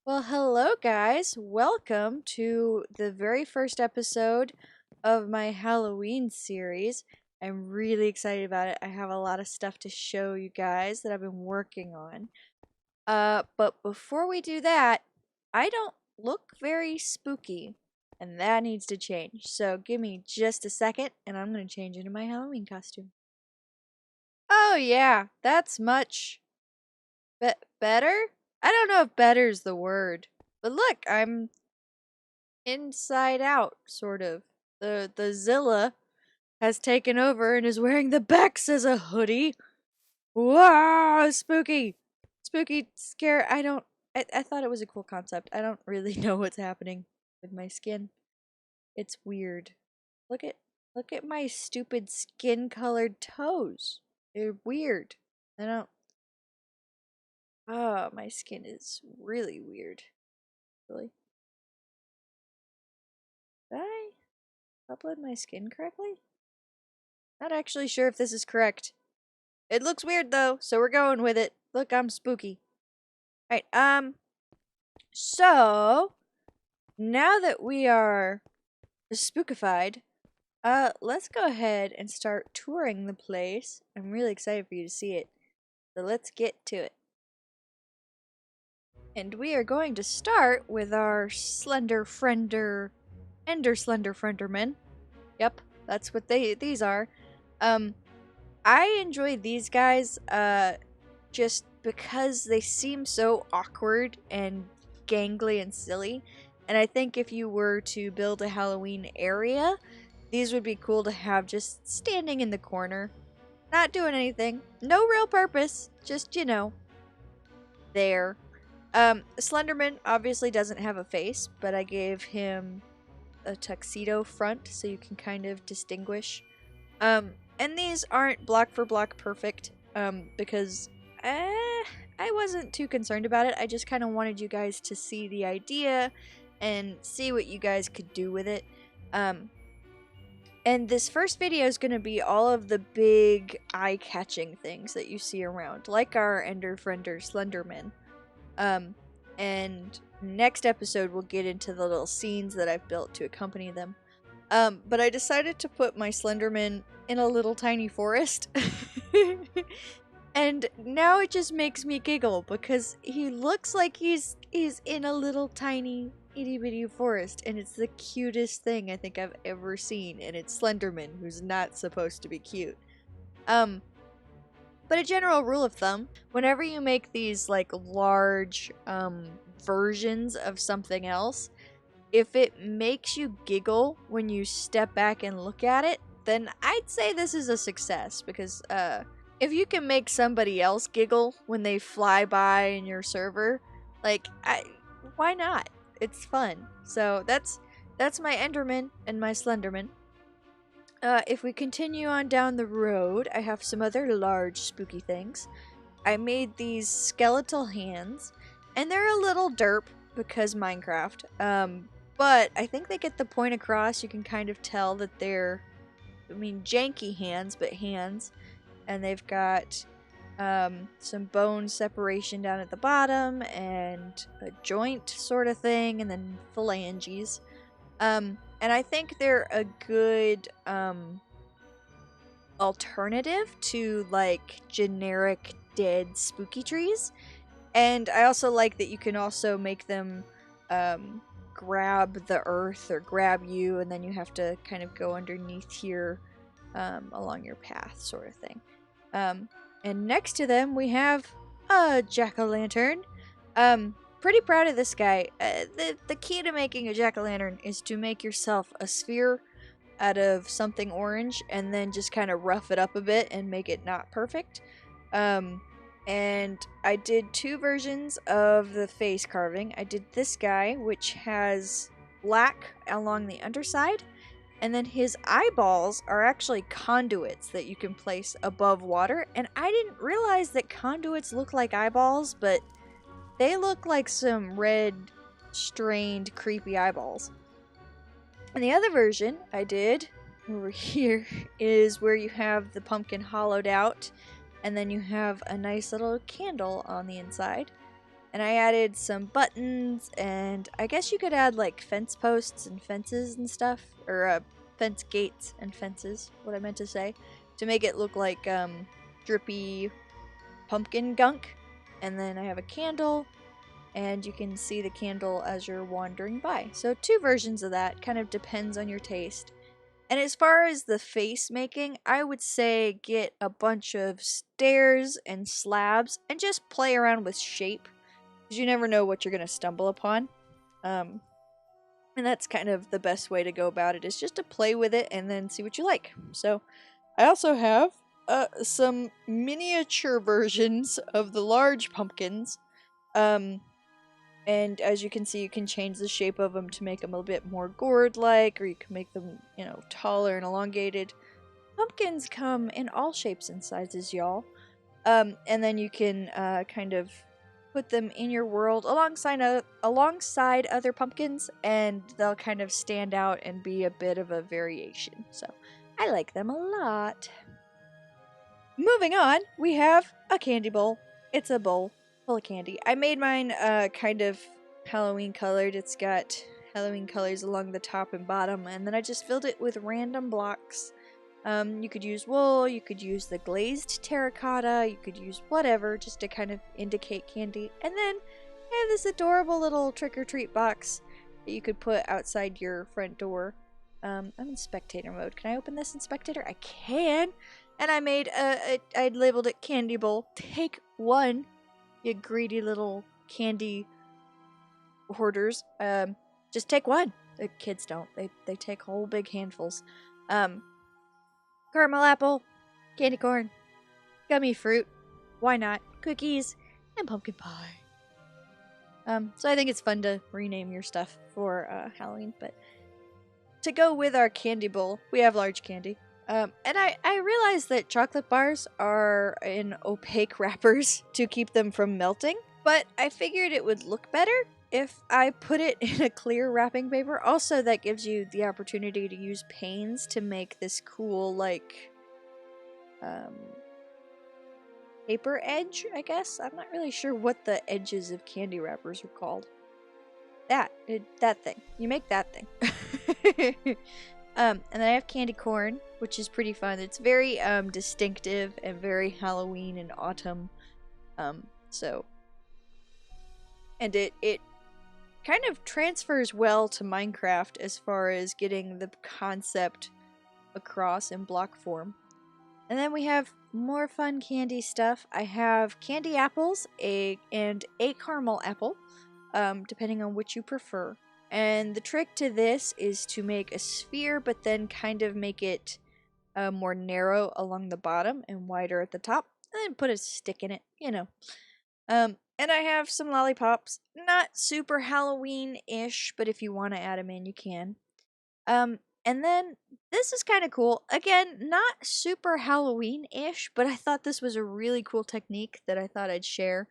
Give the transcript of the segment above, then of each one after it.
Well, hello guys. Welcome to the very first episode of my Halloween series. I'm really excited about it. I have a lot of stuff to show you guys that I've been working on. But before we do that, I don't look very spooky, and that needs to change. So give me just a second, and I'm going to change into my Halloween costume. Oh yeah, that's much better? I don't know if better's the word. But look, I'm inside out, sort of. The Zilla has taken over and is wearing the Bex as a hoodie. Wow, spooky. Spooky scare. I thought it was a cool concept. I don't really know what's happening with my skin. It's weird. Look at look at my stupid skin colored toes. They're weird. I don't Oh, my skin is really weird. Really? Did I upload my skin correctly? Not actually sure if this is correct. It looks weird though, so we're going with it. Look, I'm spooky. Alright, so now that we are spookified, let's go ahead and start touring the place. I'm really excited for you to see it. So let's get to it. And we are going to start with our Ender Slender Frienderman. Yep, that's what these are. I enjoy these guys, just because they seem so awkward and gangly and silly. And I think if you were to build a Halloween area, these would be cool to have just standing in the corner. Not doing anything. No real purpose. Just, there. Slenderman obviously doesn't have a face, but I gave him a tuxedo front so you can kind of distinguish. And these aren't block for block perfect, because I wasn't too concerned about it. I just kind of wanted you guys to see the idea and see what you guys could do with it. And this first video is going to be all of the big eye-catching things that you see around, like our Friender Slenderman. And next episode we'll get into the little scenes that I've built to accompany them. But I decided to put my Slenderman in a little tiny forest. And now it just makes me giggle because he looks like he's in a little tiny itty bitty forest, and it's the cutest thing I think I've ever seen, and it's Slenderman, who's not supposed to be cute. But a general rule of thumb, whenever you make these like large versions of something else, if it makes you giggle when you step back and look at it, then I'd say this is a success, because if you can make somebody else giggle when they fly by in your server, like, why not? It's fun. So that's my Enderman and my Slenderman. If we continue on down the road, I have some other large spooky things. I made these Skeletal Hands, and they're a little derp because Minecraft. But I think they get the point across. You can kind of tell that they're, janky hands, but hands. And they've got some bone separation down at the bottom, and a joint sort of thing, and then phalanges. And I think they're a good alternative to like generic dead spooky trees. And I also like that you can also make them grab the earth or grab you, and then you have to kind of go underneath here along your path, sort of thing. And next to them we have a jack-o'-lantern. Pretty proud of this guy. The key to making a jack-o'-lantern is to make yourself a sphere out of something orange, and then just kind of rough it up a bit and make it not perfect. And I did two versions of the face carving. I did this guy, which has black along the underside, and then his eyeballs are actually conduits that you can place above water. And I didn't realize that conduits look like eyeballs, but they look like some red, strained, creepy eyeballs. And the other version I did over here is where you have the pumpkin hollowed out, and then you have a nice little candle on the inside. And I added some buttons, and I guess you could add like fence posts and fences and stuff, or fence gates and fences, what I meant to say, to make it look like drippy pumpkin gunk. And then I have a candle, and you can see the candle as you're wandering by. So 2 versions of that, kind of depends on your taste. And as far as the face making, I would say get a bunch of stairs and slabs and just play around with shape, because you never know what you're going to stumble upon. And that's kind of the best way to go about it, is just to play with it and then see what you like. So I also have some miniature versions of the large pumpkins. And as you can see, you can change the shape of them to make them a bit more gourd-like, or you can make them, you know, taller and elongated. Pumpkins come in all shapes and sizes, y'all. And then you can kind of put them in your world alongside other pumpkins, and they'll kind of stand out and be a bit of a variation. So I like them a lot. Moving on, we have a candy bowl. It's a bowl full of candy. I made mine kind of Halloween colored. It's got Halloween colors along the top and bottom, and then I just filled it with random blocks. You could use wool, you could use the glazed terracotta, you could use whatever just to kind of indicate candy. And then I have this adorable little trick-or-treat box that you could put outside your front door. I'm in spectator mode. Can I open this in spectator? I can! And I made I labeled it Candy Bowl. Take 1, you greedy little candy hoarders. Just take 1. The kids don't. They take whole big handfuls. Caramel apple, candy corn, gummy fruit, why not, cookies, and pumpkin pie. So I think it's fun to rename your stuff for Halloween, but to go with our candy bowl, we have large candy. And I realized that chocolate bars are in opaque wrappers to keep them from melting, but I figured it would look better if I put it in a clear wrapping paper. Also, that gives you the opportunity to use panes to make this cool, like, paper edge, I guess? I'm not really sure what the edges of candy wrappers are called. That thing. You make that thing. And then I have candy corn, which is pretty fun. It's very distinctive and very Halloween and autumn. And it kind of transfers well to Minecraft as far as getting the concept across in block form. And then we have more fun candy stuff. I have candy apples and a caramel apple, depending on which you prefer. And the trick to this is to make a sphere, but then kind of make it more narrow along the bottom and wider at the top, and then put a stick in it, you know. And I have some lollipops, not super Halloween-ish, but if you want to add them in, you can. And then this is kind of cool. Again, not super Halloween-ish, but I thought this was a really cool technique that I thought I'd share.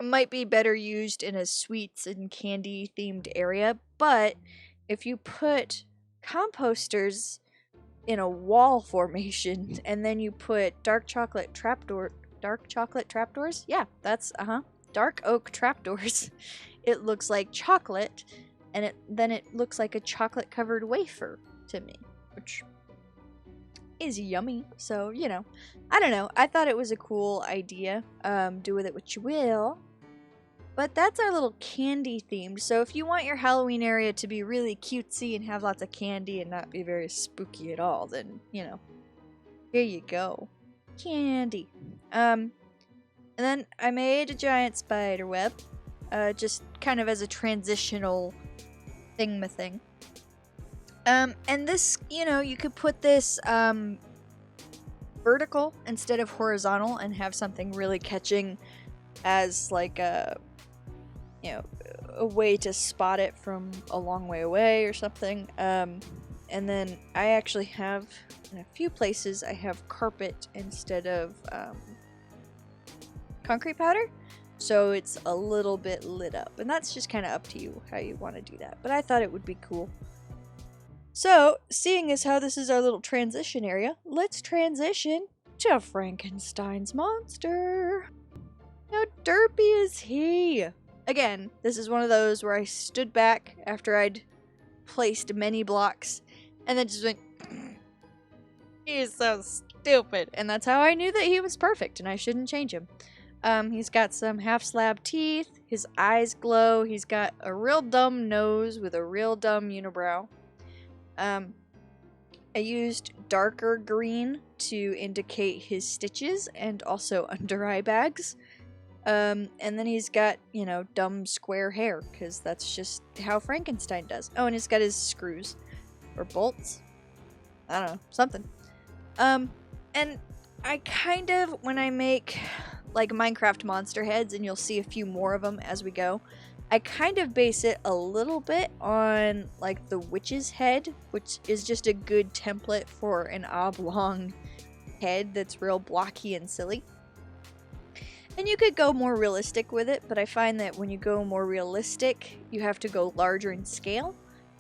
Might be better used in a sweets and candy themed area, but if you put composters in a wall formation and then you put dark chocolate trapdoors, yeah, that's dark oak trapdoors, it looks like chocolate, and then it looks like a chocolate covered wafer to me, which is yummy. So, you know, I don't know, I thought it was a cool idea. Do with it what you will. But that's our little candy themed. So if you want your Halloween area to be really cutesy and have lots of candy and not be very spooky at all, then, you know, here you go. Candy. And then I made a giant spider web, just kind of as a transitional thing. And this, you know, you could put this vertical instead of horizontal and have something really catching as like a, you know, a way to spot it from a long way away or something. And then I actually have, in a few places, I have carpet instead of concrete powder. So it's a little bit lit up. And that's just kind of up to you how you want to do that. But I thought it would be cool. So, seeing as how this is our little transition area, let's transition to Frankenstein's monster. How derpy is he? Again, this is one of those where I stood back after I'd placed many blocks and then just went, he is so stupid. And that's how I knew that he was perfect and I shouldn't change him. He's got some half-slab teeth, his eyes glow, he's got a real dumb nose with a real dumb unibrow. I used darker green to indicate his stitches and also under eye bags. And then he's got, you know, dumb square hair, because that's just how Frankenstein does. Oh, and he's got his screws. Or bolts. I don't know. Something. And I kind of, when I make, like, Minecraft monster heads, and you'll see a few more of them as we go, I kind of base it a little bit on, like, the witch's head, which is just a good template for an oblong head that's real blocky and silly. And you could go more realistic with it, but I find that when you go more realistic, you have to go larger in scale.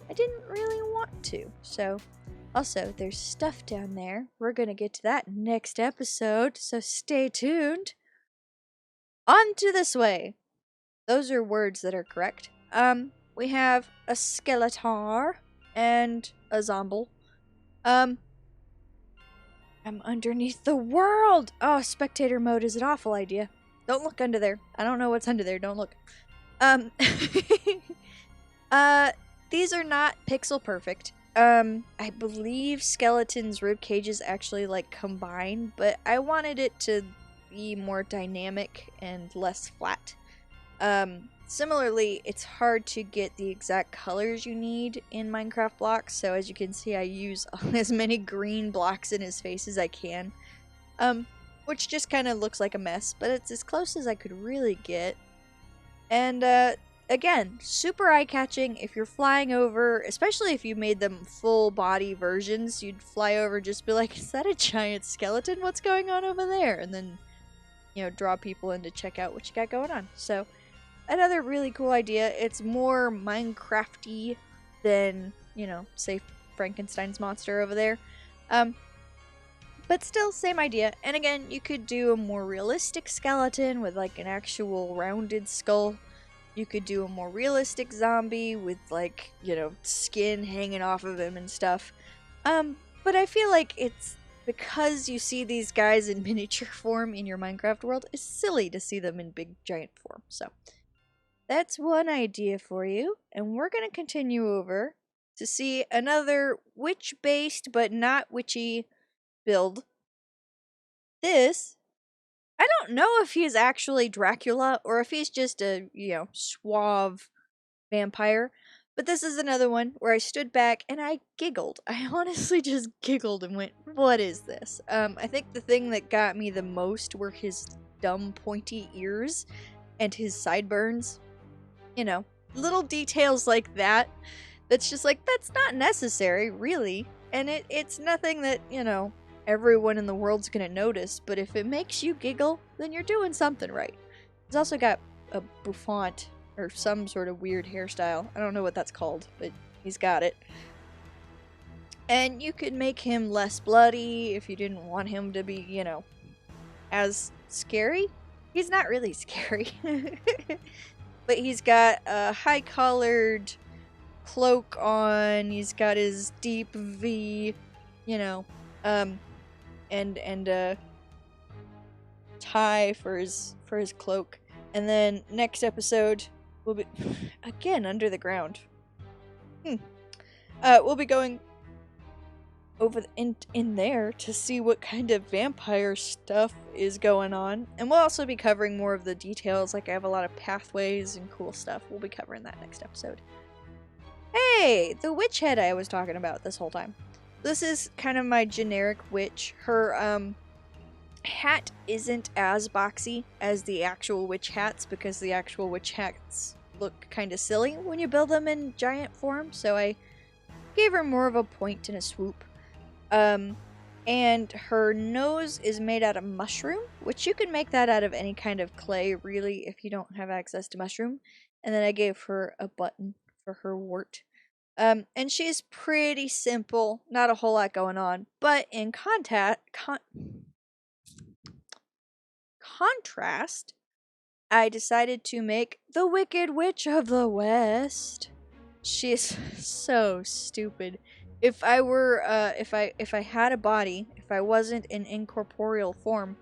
I didn't really want to, so... Also, there's stuff down there. We're gonna get to that next episode, so stay tuned. On to this way. Those are words that are correct. We have a skeletar and a zomble. I'm underneath the world! Oh, spectator mode is an awful idea. Don't look under there. I don't know what's under there. Don't look. These are not pixel perfect. I believe skeleton's rib cages actually, like, combine, but I wanted it to be more dynamic and less flat. Similarly, it's hard to get the exact colors you need in Minecraft blocks, so as you can see, I use as many green blocks in his face as I can. Which just kind of looks like a mess, but it's as close as I could really get. And, again, super eye-catching. If you're flying over, especially if you made them full-body versions, you'd fly over and just be like, is that a giant skeleton? What's going on over there? And then, you know, draw people in to check out what you got going on. So, another really cool idea. It's more Minecraft-y than, you know, say, Frankenstein's monster over there. But still, same idea. And again, you could do a more realistic skeleton with, like, an actual rounded skull. You could do a more realistic zombie with, like, you know, skin hanging off of him and stuff. But I feel like it's because you see these guys in miniature form in your Minecraft world, it's silly to see them in big giant form. So that's one idea for you. And we're going to continue over to see another witch-based but not witchy build. This, I don't know if he's actually Dracula or if he's just a, you know, suave vampire, but this is another one where I stood back and I giggled. I honestly just giggled and went, what is this? I think the thing that got me the most were his dumb pointy ears and his sideburns. You know, little details like that. That's just like, that's not necessary, really. And it's nothing that, you know, everyone in the world's gonna notice, but if it makes you giggle, then you're doing something right. He's also got a bouffant, or some sort of weird hairstyle. I don't know what that's called, but he's got it. And you could make him less bloody if you didn't want him to be, you know, as scary. He's not really scary. But he's got a high-collared cloak on, he's got his deep V, you know, and a tie for his cloak. And then next episode we'll be again under the ground. We'll be going over in there to see what kind of vampire stuff is going on, and we'll also be covering more of the details. Like, I have a lot of pathways and cool stuff. We'll be covering that next episode. Hey, the witch head I was talking about this whole time. This is kind of my generic witch. Her hat isn't as boxy as the actual witch hats, because the actual witch hats look kind of silly when you build them in giant form, so I gave her more of a point and a swoop. And her nose is made out of mushroom, which you can make that out of any kind of clay, really, if you don't have access to mushroom. And then I gave her a button for her wart. And she's pretty simple, not a whole lot going on, but in contrast, I decided to make the Wicked Witch of the West. She is so stupid. If I were, if I had a body, if I wasn't in incorporeal form,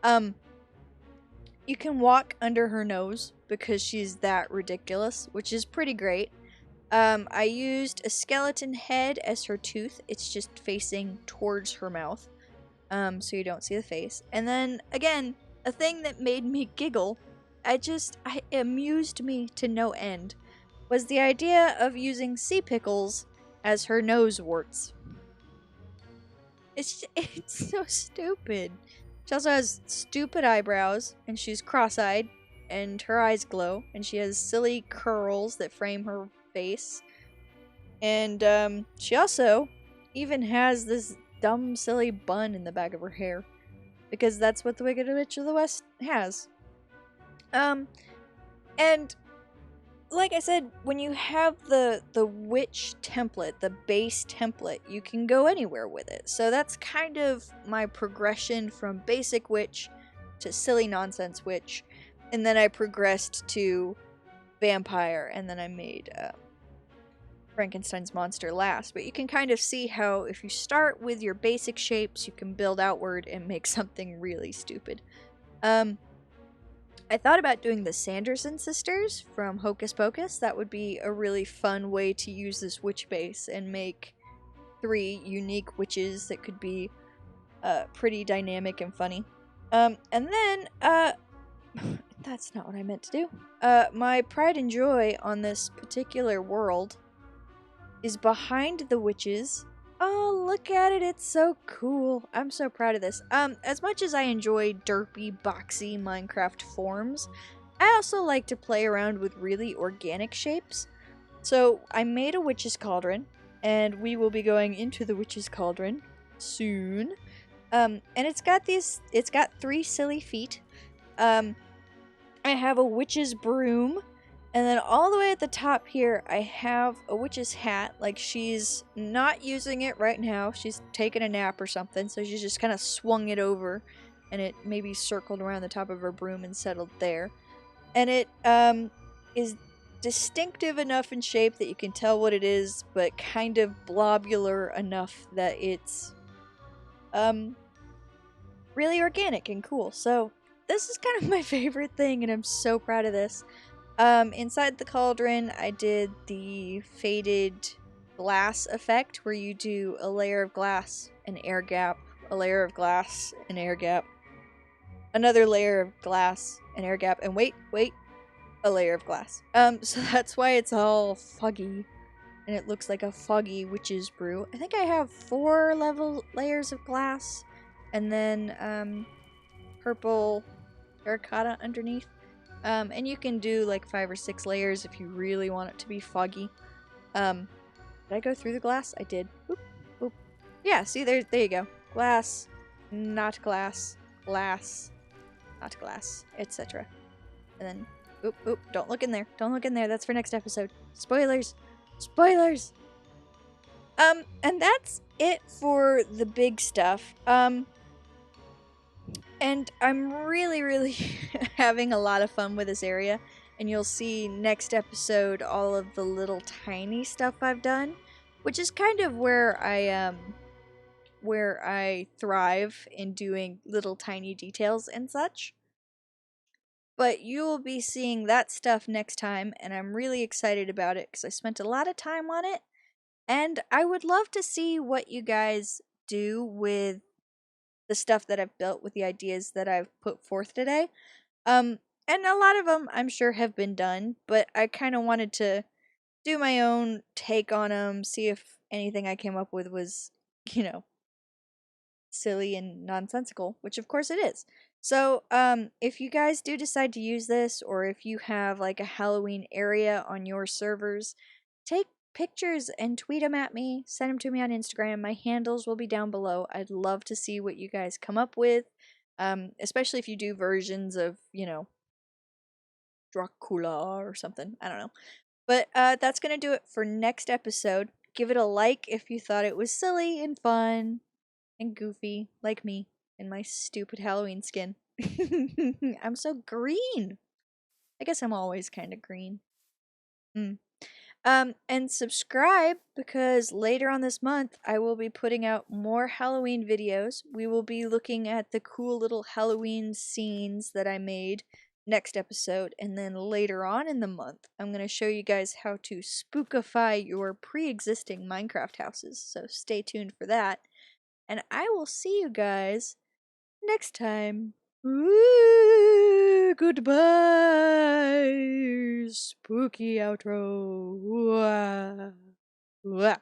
you can walk under her nose because she's that ridiculous, which is pretty great. I used a skeleton head as her tooth. It's just facing towards her mouth, so you don't see the face. And then, again, a thing that made me giggle, it amused me to no end, was the idea of using sea pickles as her nose warts. It's so stupid. She also has stupid eyebrows, and she's cross-eyed, and her eyes glow, and she has silly curls that frame her face. And she also even has this dumb, silly bun in the back of her hair, because that's what the Wicked Witch of the West has. And like I said, when you have the witch template, the base template, you can go anywhere with it. So that's kind of my progression from basic witch to silly nonsense witch, and then I progressed to vampire, and then I made Frankenstein's monster last. But you can kind of see how if you start with your basic shapes, you can build outward and make something really stupid. I thought about doing the Sanderson sisters from Hocus Pocus. That would be a really fun way to use this witch base and make 3 unique witches that could be pretty dynamic and funny. And then, that's not what I meant to do. My pride and joy on this particular world is behind the witches. Oh, look at it. It's so cool. I'm so proud of this. As much as I enjoy derpy, boxy Minecraft forms, I also like to play around with really organic shapes. So I made a witch's cauldron, and we will be going into the witch's cauldron soon. And it's got 3 silly feet. I have a witch's broom. And then all the way at the top here, I have a witch's hat. Like, she's not using it right now. She's taking a nap or something. So she's just kind of swung it over. And it maybe circled around the top of her broom and settled there. And it is distinctive enough in shape that you can tell what it is. But kind of blobular enough that it's really organic and cool. So this is kind of my favorite thing. And I'm so proud of this. Inside the cauldron, I did the faded glass effect, where you do a layer of glass, an air gap, a layer of glass, an air gap, another layer of glass, an air gap, and wait, a layer of glass. So that's why it's all foggy, and it looks like a foggy witch's brew. I think I have 4 layers of glass, and then, purple terracotta underneath. And you can do like 5 or 6 layers if you really want it to be foggy. Did I go through the glass? I did. Oop, oop. Yeah, see, there you go. Glass, not glass, glass, not glass, etc. And then, oop, don't look in there. Don't look in there. That's for next episode. Spoilers! Spoilers! And that's it for the big stuff. And I'm really having a lot of fun with this area, and you'll see next episode all of the little tiny stuff I've done, which is kind of where I thrive in doing little tiny details and such. But you will be seeing that stuff next time, and I'm really excited about it because I spent a lot of time on it, and I would love to see what you guys do with the stuff that I've built, with the ideas that I've put forth today. And a lot of them I'm sure have been done, but I kind of wanted to do my own take on them, see if anything I came up with was, silly and nonsensical, which of course it is. So, if you guys do decide to use this, or if you have like a Halloween area on your servers, take pictures and tweet them at me, send them to me on Instagram. My handles will be down below. I'd love to see what you guys come up with, especially if you do versions of, Dracula or something. I don't know. But that's going to do it for next episode. Give it a like if you thought it was silly and fun and goofy, like me in my stupid Halloween skin. I'm so green. I guess I'm always kind of green. And subscribe because later on this month I will be putting out more Halloween videos. We will be looking at the cool little Halloween scenes that I made next episode, and then later on in the month I'm going to show you guys how to spookify your pre-existing Minecraft houses. So stay tuned for that. And I will see you guys next time. Ooh, goodbye. Spooky outro. Wah. Wah.